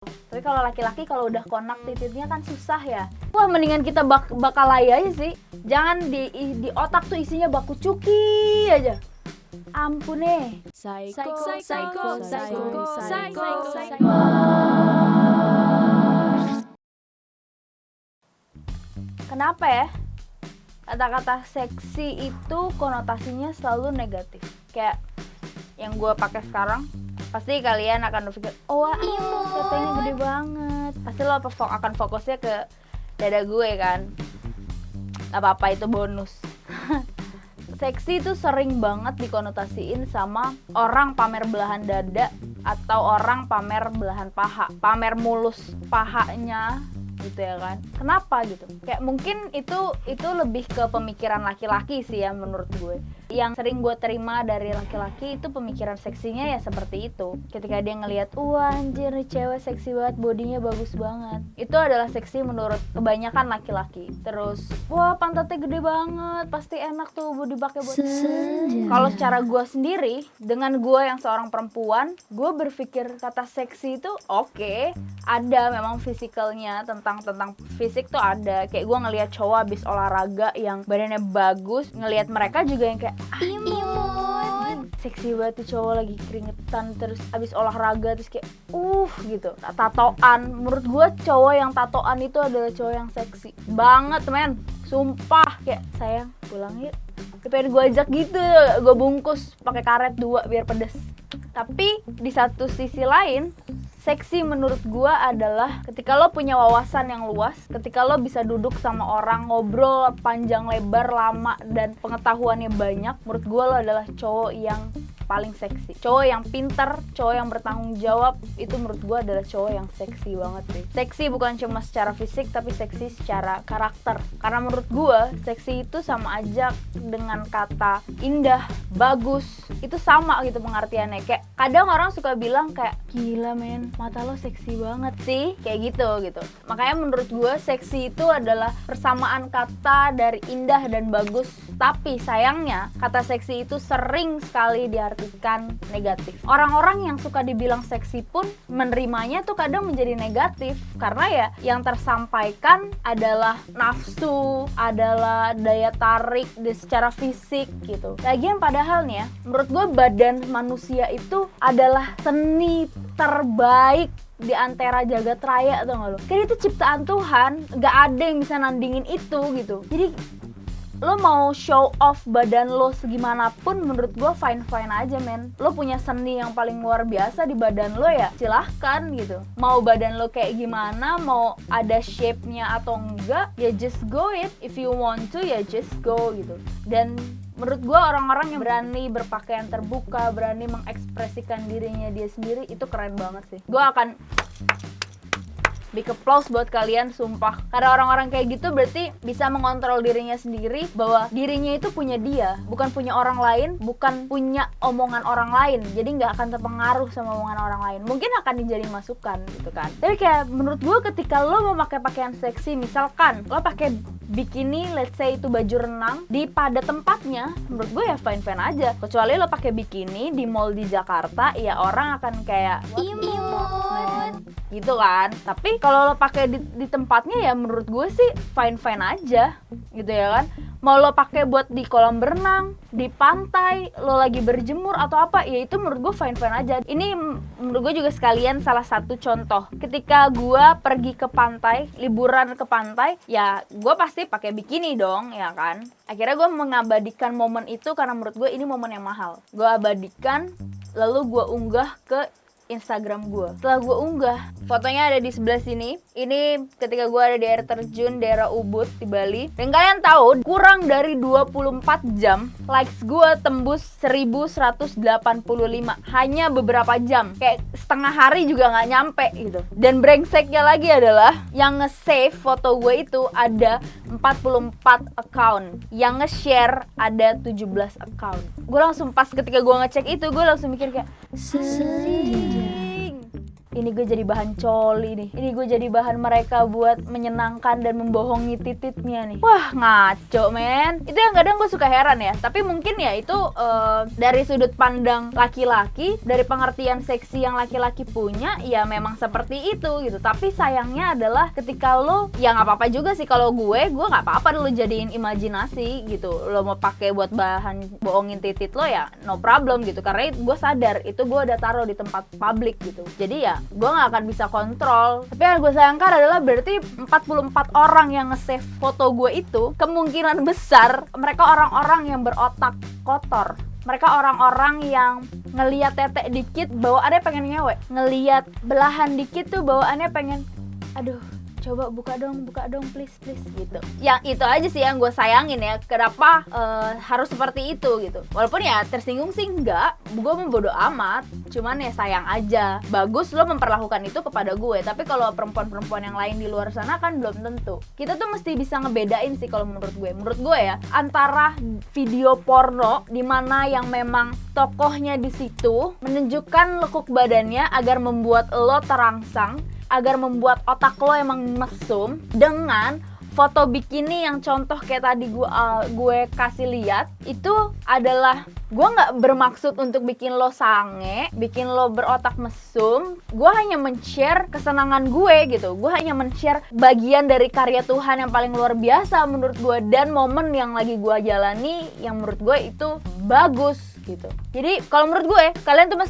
Tapi kalau laki-laki kalau udah konak titiknya kan susah ya. Wah, mendingan kita bakal lay aja sih. Jangan di otak tuh isinya baku cuki aja. Ampun Psycho. Kenapa ya? Kata-kata seksi itu konotasinya selalu negatif. Kayak yang gue pakai sekarang, pasti kalian akan berpikir, oh wah, katanya gede banget. Pasti lo akan fokusnya ke dada gue kan. Gak apa-apa, itu bonus. Seksi itu sering banget dikonotasiin sama orang pamer belahan dada atau orang pamer belahan paha, pamer mulus pahanya gitu ya kan. Kenapa gitu? Kayak mungkin itu lebih ke pemikiran laki-laki sih ya menurut gue. Yang sering gue terima dari laki-laki itu pemikiran seksinya ya seperti itu. Ketika dia ngelihat, wah anjir nih cewek seksi banget, bodinya bagus banget. Itu adalah seksi menurut kebanyakan laki-laki. Terus, wah pantatnya gede banget, pasti enak tuh dipakai buat Kalau secara gue sendiri, dengan gue yang seorang perempuan, gue berpikir kata seksi itu oke, ada memang fisikalnya, tentang fisik tuh ada. Kayak gue ngelihat cowok abis olahraga yang badannya bagus, ngelihat mereka juga yang kayak imut, seksi banget tuh cowok lagi keringetan terus abis olahraga terus kayak gitu. Tatoan, menurut gue cowok yang tatoan itu adalah cowok yang seksi banget men, sumpah. Kayak sayang pulang yuk, pengen gue ajak gitu, gue bungkus pakai karet 2 biar pedes. Tapi di satu sisi lain, seksi menurut gue adalah ketika lo punya wawasan yang luas, ketika lo bisa duduk sama orang, ngobrol panjang lebar lama dan pengetahuannya banyak. Menurut gue lo adalah cowok yang paling seksi, cowok yang pintar, cowok yang bertanggung jawab. Itu menurut gue adalah cowok yang seksi banget sih. Seksi bukan cuma secara fisik, tapi seksi secara karakter. Karena menurut gue seksi itu sama aja dengan kata indah, bagus. Itu sama gitu pengertiannya. Kayak kadang orang suka bilang kayak, gila men, mata lo seksi banget sih, kayak gitu. Makanya menurut gue seksi itu adalah persamaan kata dari indah dan bagus. Tapi sayangnya kata seksi itu sering sekali diartikan negatif. Orang-orang yang suka dibilang seksi pun menerimanya tuh kadang menjadi negatif, karena ya yang tersampaikan adalah nafsu, adalah daya tarik secara fisik gitu. Lagian padahal nih ya, menurut gue badan manusia itu adalah seni terbaik di antara jagat raya, tau gak lo? Kayak itu ciptaan Tuhan, gak ada yang bisa nandingin itu gitu. Jadi lo mau show off badan lo segimanapun, menurut gue fine-fine aja men. Lo punya seni yang paling luar biasa di badan lo ya silahkan gitu. Mau badan lo kayak gimana, mau ada shape-nya atau enggak, ya just go it. If you want to, ya just go gitu. Dan menurut gue orang-orang yang berani berpakaian terbuka, berani mengekspresikan dirinya dia sendiri, itu keren banget sih. Gue akan big applause buat kalian, sumpah. Karena orang-orang kayak gitu berarti bisa mengontrol dirinya sendiri, bahwa dirinya itu punya dia, bukan punya orang lain, bukan punya omongan orang lain. Jadi gak akan terpengaruh sama omongan orang lain. Mungkin akan dijadiin masukan gitu kan. Tapi kayak menurut gue ketika lo mau pakai pakaian seksi, misalkan lo pakai bikini, let's say itu baju renang di pada tempatnya, menurut gue ya fine-fine aja. Kecuali lo pakai bikini di mall di Jakarta, ya orang akan kayak imut gitu kan. Tapi kalau lo pakai di tempatnya, ya menurut gue sih fine-fine aja gitu ya kan. Mau lo pakai buat di kolam berenang, di pantai, lo lagi berjemur atau apa, ya itu menurut gue fine-fine aja. Ini menurut gue juga sekalian salah satu contoh. Ketika gue pergi ke pantai, liburan ke pantai, ya gue pasti pakai bikini dong, ya kan. Akhirnya gue mengabadikan momen itu karena menurut gue ini momen yang mahal. Gue abadikan, lalu gue unggah ke Instagram gue. Setelah gue unggah, fotonya ada di sebelah sini. Ini ketika gue ada di air terjun daerah Ubud di Bali. Dan kalian tahu, kurang dari 24 jam likes gue tembus 1185. Hanya beberapa jam, kayak setengah hari juga gak nyampe gitu. Dan brengseknya lagi adalah yang nge-save foto gue itu ada 44 account, yang nge-share ada 17 account. Gue langsung pas ketika gue ngecek itu, gue langsung mikir kayak ini gue jadi bahan coli nih, ini gue jadi bahan mereka buat menyenangkan dan membohongi tititnya nih. Wah ngaco men, itu yang kadang gue suka heran ya. Tapi mungkin ya itu dari sudut pandang laki-laki, dari pengertian seksi yang laki-laki punya, ya memang seperti itu gitu. Tapi sayangnya adalah ketika lo, ya nggak apa-apa juga sih kalau gue nggak apa-apa lo jadiin imajinasi gitu. Lo mau pakai buat bahan bohongin titit lo ya no problem gitu, karena gue sadar itu gue udah taruh di tempat publik gitu. Jadi ya gue nggak akan bisa kontrol. Tapi yang gue sayangkan adalah berarti 44 orang yang nge-save foto gue itu kemungkinan besar mereka orang-orang yang berotak kotor. Mereka orang-orang yang ngelihat tetek dikit bawaannya pengen ngewe, ngelihat belahan dikit tuh bawaannya pengen aduh coba buka dong please gitu. Yang itu aja sih yang gue sayangin ya, kenapa harus seperti itu gitu. Walaupun ya tersinggung sih enggak, gue membodo amat, cuman ya sayang aja. Bagus lo memperlakukan itu kepada gue, tapi kalau perempuan-perempuan yang lain di luar sana kan belum tentu. Kita tuh mesti bisa ngebedain sih kalau menurut gue ya, antara video porno di mana yang memang tokohnya di situ menunjukkan lekuk badannya agar membuat lo terangsang, agar membuat otak lo emang mesum, dengan foto bikini yang contoh kayak tadi gue kasih lihat. Itu adalah, gue nggak bermaksud untuk bikin lo sange, bikin lo berotak mesum. Gue hanya men-share kesenangan gue gitu. Gue hanya men-share bagian dari karya Tuhan yang paling luar biasa menurut gue, dan momen yang lagi gue jalani yang menurut gue itu bagus gitu. Jadi kalau menurut gue kalian tuh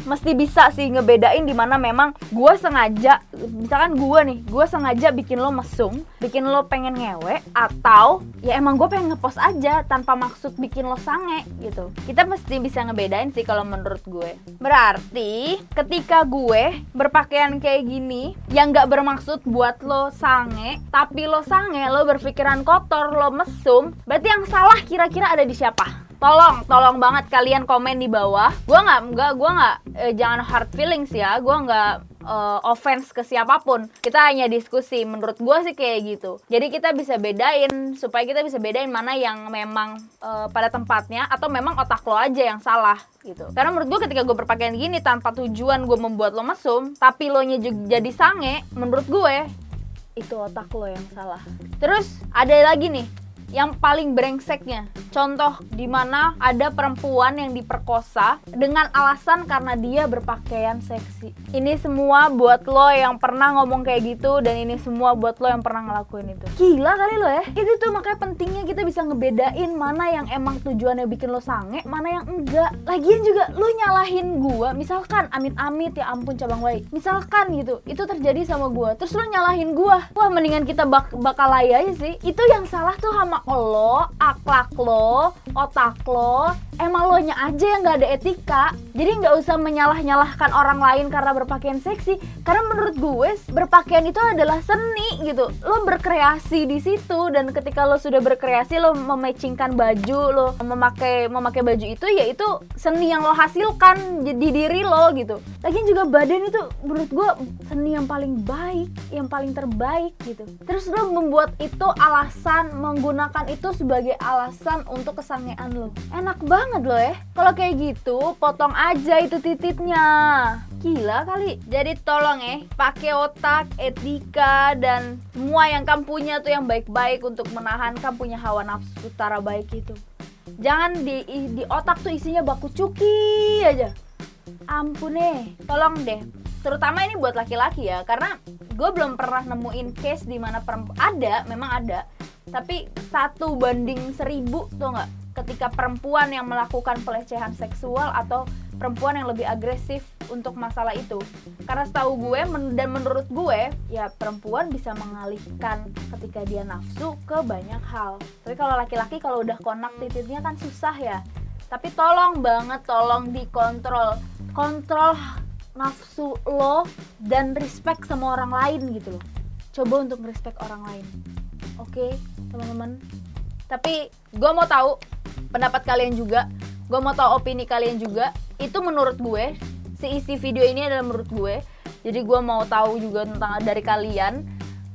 mesti bisa sih ngebedain di mana memang gue sengaja, misalkan gue sengaja bikin lo mesum, bikin lo pengen ngewe, atau ya emang gue pengen ngepost aja tanpa maksud bikin lo sange gitu. Kita mesti bisa ngebedain sih kalau menurut gue. Berarti ketika gue berpakaian kayak gini yang gak bermaksud buat lo sange, tapi lo sange, lo berpikiran kotor, lo mesum, berarti yang salah kira-kira ada di siapa? Tolong banget kalian komen di bawah. Gue nggak jangan hard feelings ya. Gue nggak offense ke siapapun. Kita hanya diskusi. Menurut gue sih kayak gitu. Jadi kita bisa bedain, supaya kita bisa bedain mana yang memang pada tempatnya, atau memang otak lo aja yang salah gitu. Karena menurut gue ketika gue berpakaian gini tanpa tujuan gue membuat lo mesum, tapi lo nya juga jadi sange, menurut gue itu otak lo yang salah. Terus ada lagi nih yang paling brengseknya, contoh dimana ada perempuan yang diperkosa dengan alasan karena dia berpakaian seksi. Ini semua buat lo yang pernah ngomong kayak gitu, dan ini semua buat lo yang pernah ngelakuin itu. Gila kali lo ya. Itu tuh makanya pentingnya kita bisa ngebedain mana yang emang tujuannya bikin lo sange, mana yang enggak. Lagian juga lo nyalahin gua, misalkan amit-amit, ya ampun cabang bayi, misalkan gitu, itu terjadi sama gua, terus lo nyalahin gua, wah mendingan kita bakal aja sih. Itu yang salah tuh sama lo, akhlak lo, otak lo, emang lo nya aja yang gak ada etika. Jadi gak usah menyalah-nyalahkan orang lain karena berpakaian seksi. Karena menurut gue berpakaian itu adalah seni gitu. Lo berkreasi di situ, dan ketika lo sudah berkreasi, lo mematchingkan baju, lo memakai baju itu, ya itu seni yang lo hasilkan di diri lo gitu. Lagian juga badan itu menurut gue seni yang paling baik, yang paling terbaik gitu. Terus lo membuat itu alasan, menggunakan itu sebagai alasan untuk kesangean lo. Enak banget lo ya. Kalau kayak gitu, potong aja itu tititnya. Gila kali. Jadi tolong pakai otak, etika, dan semua yang kamu punya tuh yang baik-baik untuk menahan kamu punya hawa nafsu utara baik itu. Jangan di otak tuh isinya baku cuki aja. Ampun tolong deh. Terutama ini buat laki-laki ya, karena gue belum pernah nemuin case di mana perempuan, memang ada, tapi 1:1000 tuh nggak, ketika perempuan yang melakukan pelecehan seksual atau perempuan yang lebih agresif untuk masalah itu. Karena setahu gue dan menurut gue, ya perempuan bisa mengalihkan ketika dia nafsu ke banyak hal. Tapi kalau laki-laki kalau udah konak tititnya kan susah ya. Tapi tolong banget, tolong dikontrol. Kontrol nafsu lo dan respect sama orang lain gitu loh. Coba untuk respect orang lain. Oke, teman-teman. Tapi gue mau tahu pendapat kalian juga. Gue mau tahu opini kalian juga. Itu menurut gue, si isi video ini adalah menurut gue. Jadi gue mau tahu juga tentang dari kalian.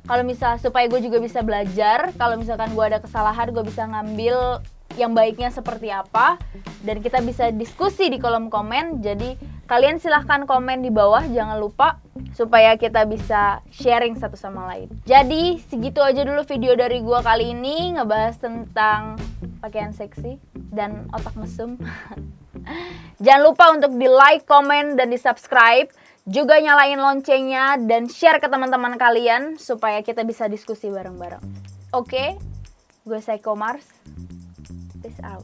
Kalau misal supaya gue juga bisa belajar. Kalau misalkan gue ada kesalahan, gue bisa ngambil yang baiknya seperti apa, dan kita bisa diskusi di kolom komen. Jadi Kalian silahkan komen di bawah, jangan lupa, supaya kita bisa sharing satu sama lain. Jadi segitu aja dulu video dari gua kali ini, ngebahas tentang pakaian seksi dan otak mesum. Jangan lupa untuk di like, komen, dan di subscribe. Juga nyalain loncengnya dan share ke teman-teman kalian supaya kita bisa diskusi bareng-bareng. Oke, gue Psycho Mars. Peace out.